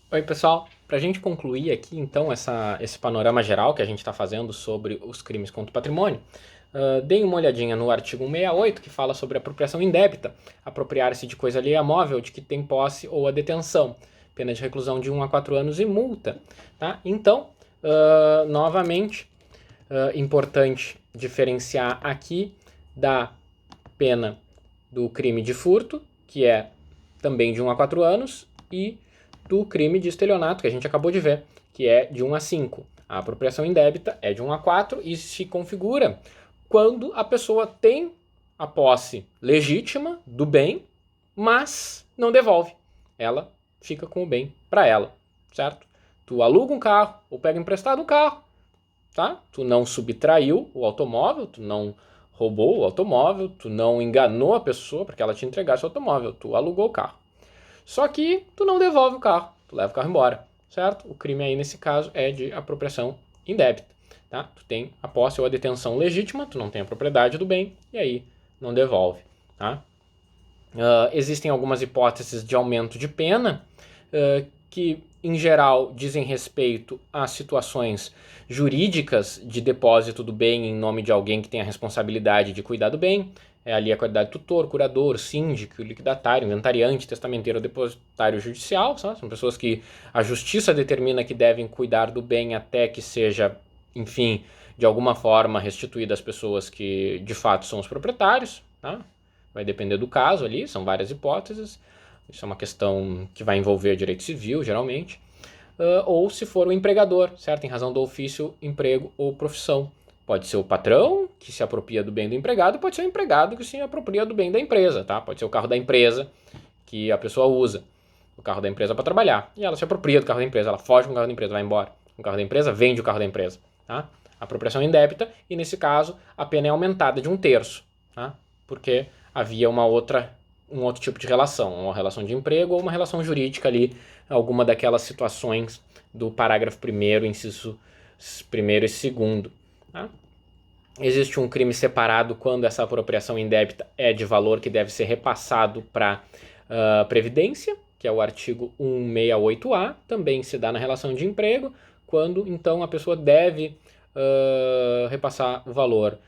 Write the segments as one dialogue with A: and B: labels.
A: Oi, pessoal. Para a gente concluir aqui, então, esse panorama geral que a gente está fazendo sobre os crimes contra o patrimônio, deem uma olhadinha no artigo 168, que fala sobre apropriação indébita, apropriar-se de coisa alheia móvel de que tem posse ou a detenção, pena de reclusão de 1 a 4 anos e multa. Tá? Então, novamente, importante diferenciar aqui da pena do crime de furto, que é também de 1 a 4 anos, e do crime de estelionato, que a gente acabou de ver, que é de 1 a 5. A apropriação indébita é de 1 a 4 e se configura quando a pessoa tem a posse legítima do bem, mas não devolve. Ela fica com o bem para ela, certo? Tu aluga um carro ou pega emprestado um carro, tá? Tu não subtraiu o automóvel, tu não roubou o automóvel, tu não enganou a pessoa para que ela te entregasse o automóvel, tu alugou o carro. Só que tu não devolve o carro, tu leva o carro embora, certo? O crime aí nesse caso é de apropriação indébita, tá? Tu tem a posse ou a detenção legítima, tu não tem a propriedade do bem e aí não devolve, tá? Existem algumas hipóteses de aumento de pena que, em geral, dizem respeito a situações jurídicas de depósito do bem em nome de alguém que tem a responsabilidade de cuidar do bem. É ali a qualidade de tutor, curador, síndico, liquidatário, inventariante, testamenteiro, depositário judicial. São pessoas que a justiça determina que devem cuidar do bem até que seja, enfim, de alguma forma restituída às pessoas que de fato são os proprietários. Tá? Vai depender do caso ali, são várias hipóteses. Isso é uma questão que vai envolver direito civil, geralmente. Ou se for o empregador, certo? Em razão do ofício, emprego ou profissão. Pode ser o patrão que se apropria do bem do empregado, pode ser o empregado que se apropria do bem da empresa, tá? Pode ser o carro da empresa que a pessoa usa, o carro da empresa para trabalhar, e ela se apropria do carro da empresa, ela foge com o carro da empresa, vai embora. O carro da empresa vende o carro da empresa, tá? Apropriação indébita, e nesse caso a pena é aumentada de 1/3, tá? Porque havia um outro tipo de relação, uma relação de emprego ou uma relação jurídica ali, alguma daquelas situações do parágrafo 1º, inciso 1º e 2º. Tá? Existe um crime separado quando essa apropriação indébita é de valor que deve ser repassado para Previdência, que é o artigo 168A, também se dá na relação de emprego, quando então a pessoa deve repassar o valor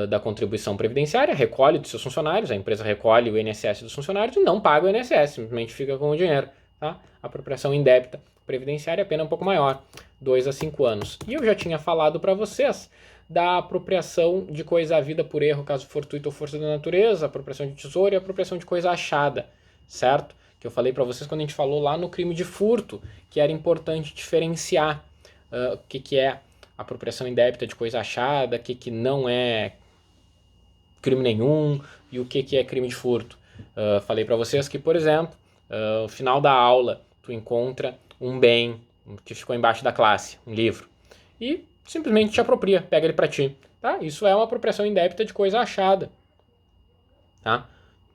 A: da contribuição previdenciária, recolhe dos seus funcionários, a empresa recolhe o INSS dos funcionários e não paga o INSS, simplesmente fica com o dinheiro. Tá? Apropriação indébita previdenciária, a pena um pouco maior, 2 a 5 anos. E eu já tinha falado para vocês da apropriação de coisa à vida por erro, caso fortuito ou força da natureza, apropriação de tesouro e apropriação de coisa achada, certo? Que eu falei para vocês quando a gente falou lá no crime de furto, que era importante diferenciar o que é apropriação indébita de coisa achada, o que não é crime nenhum e o que é crime de furto. Falei para vocês que, por exemplo, no final da aula, tu encontra um bem que ficou embaixo da classe, um livro, e simplesmente te apropria, pega ele para ti. Tá? Isso é uma apropriação indébita de coisa achada. Tá?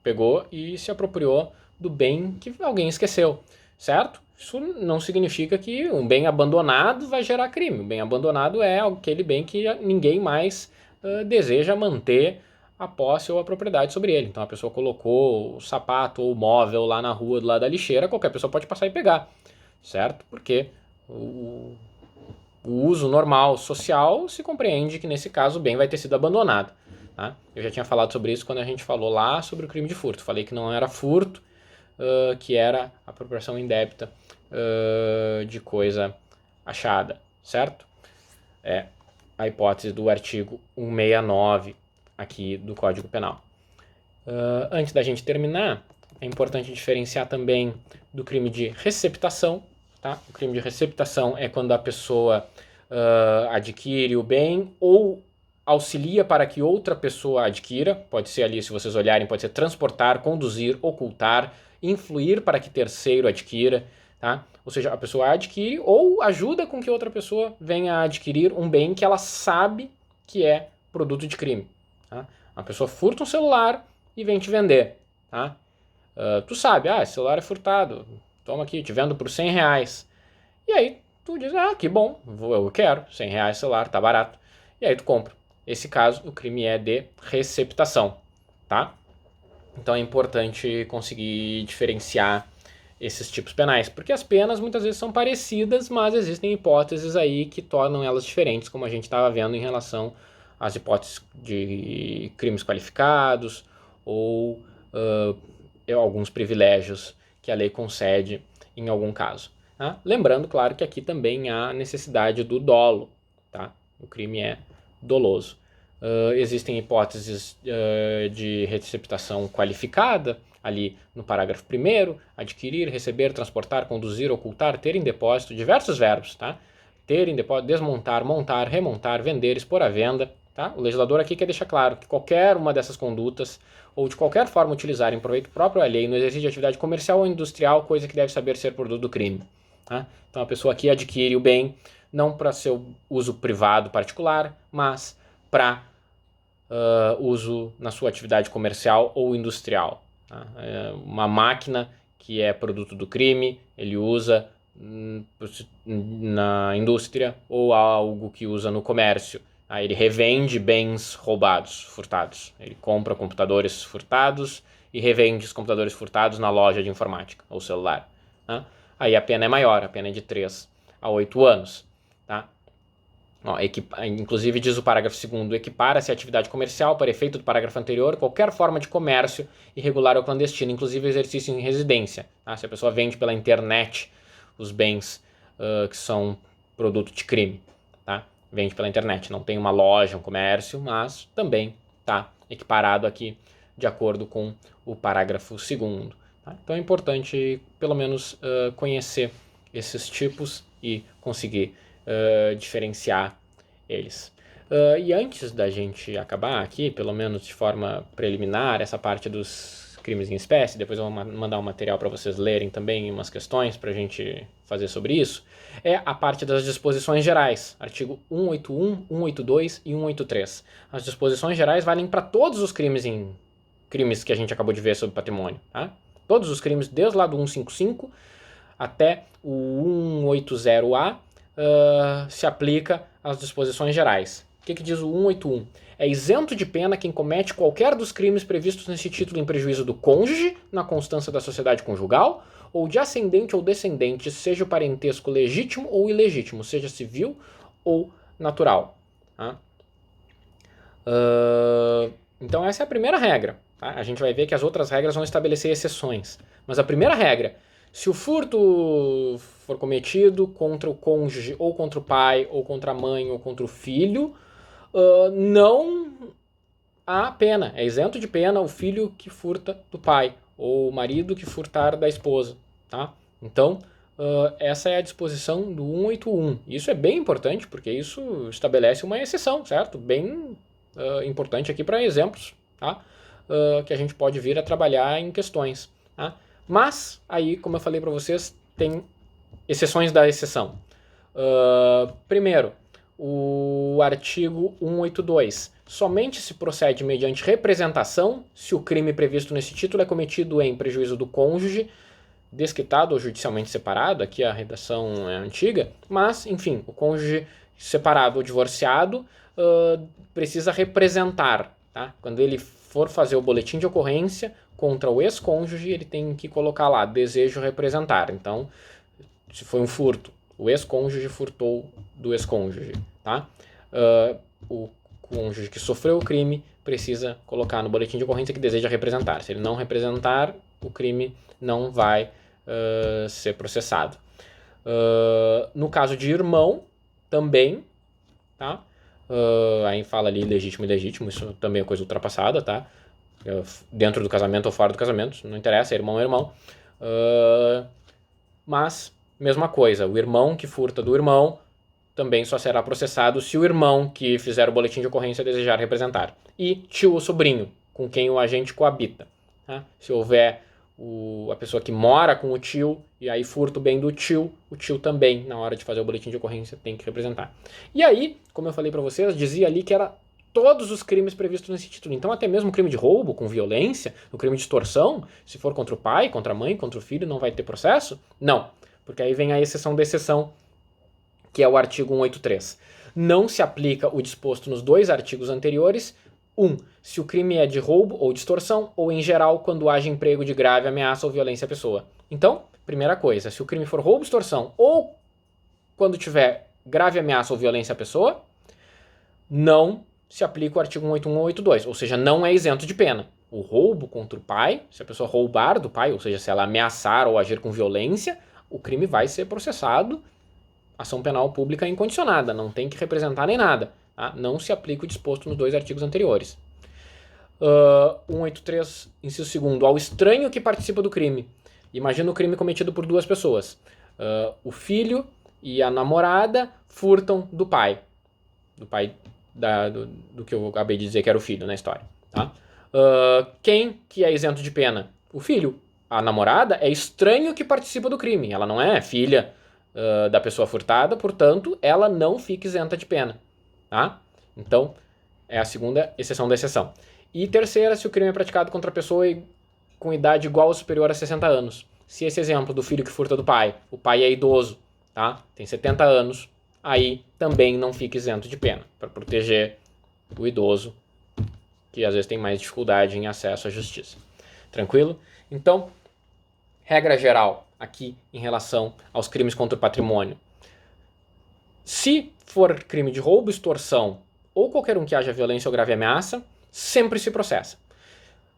A: Pegou e se apropriou do bem que alguém esqueceu, certo? Isso não significa que um bem abandonado vai gerar crime. O bem abandonado é aquele bem que ninguém mais deseja manter a posse ou a propriedade sobre ele. Então a pessoa colocou o sapato ou o móvel lá na rua do lado da lixeira, qualquer pessoa pode passar e pegar, certo? Porque o uso normal social se compreende que nesse caso o bem vai ter sido abandonado. Tá? Eu já tinha falado sobre isso quando a gente falou lá sobre o crime de furto. Falei que não era furto, que era apropriação indébita de coisa achada, certo? É a hipótese do artigo 169 aqui do Código Penal. Antes da gente terminar, é importante diferenciar também do crime de receptação. Tá? O crime de receptação é quando a pessoa adquire o bem ou auxilia para que outra pessoa adquira. Pode ser ali, se vocês olharem, pode ser transportar, conduzir, ocultar, influir para que terceiro adquira. Tá? Ou seja, a pessoa adquire ou ajuda com que outra pessoa venha a adquirir um bem que ela sabe que é produto de crime. Tá? A pessoa furta um celular e vem te vender. Tá? Tu sabe, esse celular é furtado, toma aqui, te vendo por 100 reais. E aí tu diz, que bom, eu quero, 100 reais celular, tá barato. E aí tu compra. Esse caso, o crime é de receptação, tá? Então é importante conseguir diferenciar esses tipos penais, porque as penas muitas vezes são parecidas, mas existem hipóteses aí que tornam elas diferentes, como a gente estava vendo em relação às hipóteses de crimes qualificados ou alguns privilégios que a lei concede em algum caso. Tá? Lembrando, claro, que aqui também há necessidade do dolo, tá? O crime é doloso. Existem hipóteses de receptação qualificada, ali no parágrafo 1º, adquirir, receber, transportar, conduzir, ocultar, ter em depósito, diversos verbos, tá? Ter em depósito, desmontar, montar, remontar, vender, expor à venda, tá? O legislador aqui quer deixar claro que qualquer uma dessas condutas, ou de qualquer forma utilizar em proveito próprio à lei, no exercício de atividade comercial ou industrial, coisa que deve saber ser produto do crime. Tá? Então a pessoa aqui adquire o bem não para seu uso privado particular, mas para uso na sua atividade comercial ou industrial. Tá? Uma máquina que é produto do crime, ele usa na indústria, ou algo que usa no comércio. Tá? Ele revende bens roubados, furtados. Ele compra computadores furtados e revende os computadores furtados na loja de informática ou celular. Tá? Aí a pena é maior, a pena é de 3 a 8 anos. Tá? Inclusive diz o parágrafo 2º, equipara-se a atividade comercial para efeito do parágrafo anterior qualquer forma de comércio irregular ou clandestino, inclusive exercício em residência. Tá? Se a pessoa vende pela internet os bens que são produto de crime, tá? Vende pela internet, não tem uma loja, um comércio, mas também está equiparado aqui de acordo com o parágrafo 2º. Tá? Então é importante pelo menos conhecer esses tipos e conseguir diferenciar eles. E antes da gente acabar aqui, pelo menos de forma preliminar, essa parte dos crimes em espécie, depois eu vou mandar um material para vocês lerem também, umas questões para a gente fazer sobre isso, é a parte das disposições gerais, artigo 181, 182 e 183. As disposições gerais valem para todos os crimes que a gente acabou de ver sobre patrimônio, tá? Todos os crimes, desde lá do 155 até o 180A, se aplica às disposições gerais. O que diz o 181? É isento de pena quem comete qualquer dos crimes previstos nesse título em prejuízo do cônjuge, na constância da sociedade conjugal, ou de ascendente ou descendente, seja o parentesco legítimo ou ilegítimo, seja civil ou natural. Tá? Então essa é a primeira regra. Tá? A gente vai ver que as outras regras vão estabelecer exceções. Mas a primeira regra, se o furto for cometido contra o cônjuge, ou contra o pai, ou contra a mãe, ou contra o filho, não há pena. É isento de pena o filho que furta do pai, ou o marido que furtar da esposa. Tá? Então, essa é a disposição do 181. Isso é bem importante, porque isso estabelece uma exceção, certo? Bem importante aqui para exemplos, tá? Que a gente pode vir a trabalhar em questões. Tá? Mas, aí, como eu falei para vocês, tem exceções da exceção. Primeiro, o artigo 182. Somente se procede mediante representação se o crime previsto nesse título é cometido em prejuízo do cônjuge, desquitado ou judicialmente separado. Aqui a redação é antiga, mas, enfim, o cônjuge separado ou divorciado precisa representar. Tá? Quando ele for fazer o boletim de ocorrência contra o ex-cônjuge, ele tem que colocar lá, desejo representar. Então, se foi um furto, o ex-cônjuge furtou do ex-cônjuge. Tá? O cônjuge que sofreu o crime precisa colocar no boletim de ocorrência que deseja representar. Se ele não representar, o crime não vai ser processado. No caso de irmão, também, tá? Aí fala ali legítimo e ilegítimo, isso também é coisa ultrapassada, tá? Dentro do casamento ou fora do casamento, não interessa, irmão é irmão. Mas, mesma coisa, o irmão que furta do irmão também só será processado se o irmão que fizer o boletim de ocorrência desejar representar. E tio ou sobrinho, com quem o agente coabita. Tá? Se houver a pessoa que mora com o tio e aí furta o bem do tio, o tio também, na hora de fazer o boletim de ocorrência, tem que representar. E aí, como eu falei para vocês, dizia ali que era todos os crimes previstos nesse título. Então até mesmo o crime de roubo com violência, o crime de extorsão, se for contra o pai, contra a mãe, contra o filho, não vai ter processo? Não, porque aí vem a exceção da exceção, que é o artigo 183. Não se aplica o disposto nos dois artigos anteriores. 1. Se o crime é de roubo ou de extorsão, ou em geral, quando haja emprego de grave ameaça ou violência à pessoa. Então, primeira coisa, se o crime for roubo, extorsão ou quando tiver grave ameaça ou violência à pessoa, não se aplica o artigo 181 ou 182, ou seja, não é isento de pena. O roubo contra o pai, se a pessoa roubar do pai, ou seja, se ela ameaçar ou agir com violência, o crime vai ser processado, ação penal pública incondicionada, não tem que representar nem nada. Tá? Não se aplica o disposto nos 2 artigos anteriores. 183, inciso 2º, ao estranho que participa do crime. Imagina o crime cometido por 2 pessoas. O filho e a namorada furtam do pai. Do pai do que eu acabei de dizer que era o filho na história. Tá? Quem que é isento de pena? O filho. A namorada é estranho que participa do crime. Ela não é filha da pessoa furtada, portanto, ela não fica isenta de pena. Tá? Então, é a segunda exceção da exceção. E terceira, se o crime é praticado contra a pessoa com idade igual ou superior a 60 anos. Se esse exemplo do filho que furta do pai, o pai é idoso, tá? Tem 70 anos, aí também não fica isento de pena, para proteger o idoso, que às vezes tem mais dificuldade em acesso à justiça. Tranquilo? Então, regra geral aqui em relação aos crimes contra o patrimônio. Se for crime de roubo, extorsão ou qualquer um que haja violência ou grave ameaça, sempre se processa.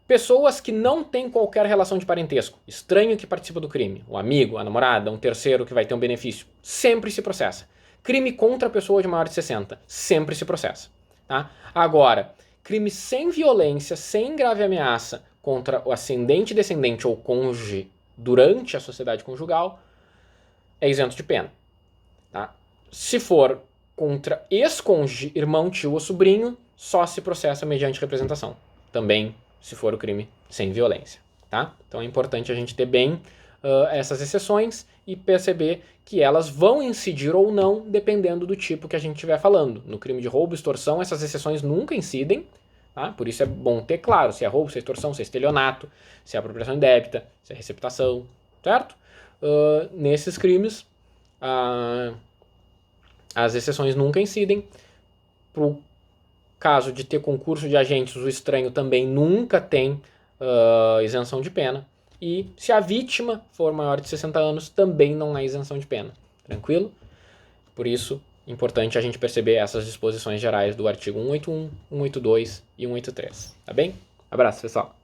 A: Pessoas que não têm qualquer relação de parentesco, estranho que participa do crime, um amigo, a namorada, um terceiro que vai ter um benefício, sempre se processa. Crime contra a pessoa de maior de 60, sempre se processa. Tá? Agora, crime sem violência, sem grave ameaça contra o ascendente, descendente ou cônjuge durante a sociedade conjugal, é isento de pena. Tá? Se for contra ex-cônjuge, irmão, tio ou sobrinho, só se processa mediante representação. Também se for o crime sem violência. Tá? Então é importante a gente ter bem essas exceções e perceber que elas vão incidir ou não dependendo do tipo que a gente estiver falando. No crime de roubo, extorsão, essas exceções nunca incidem. Tá? Por isso é bom ter claro se é roubo, se é extorsão, se é estelionato, se é apropriação indébita, se é receptação, certo? Nesses crimes, as exceções nunca incidem. Para o caso de ter concurso de agentes, o estranho também nunca tem isenção de pena. E se a vítima for maior de 60 anos, também não há isenção de pena. Tranquilo? Por isso, importante a gente perceber essas disposições gerais do artigo 181, 182 e 183. Tá bem? Abraço, pessoal.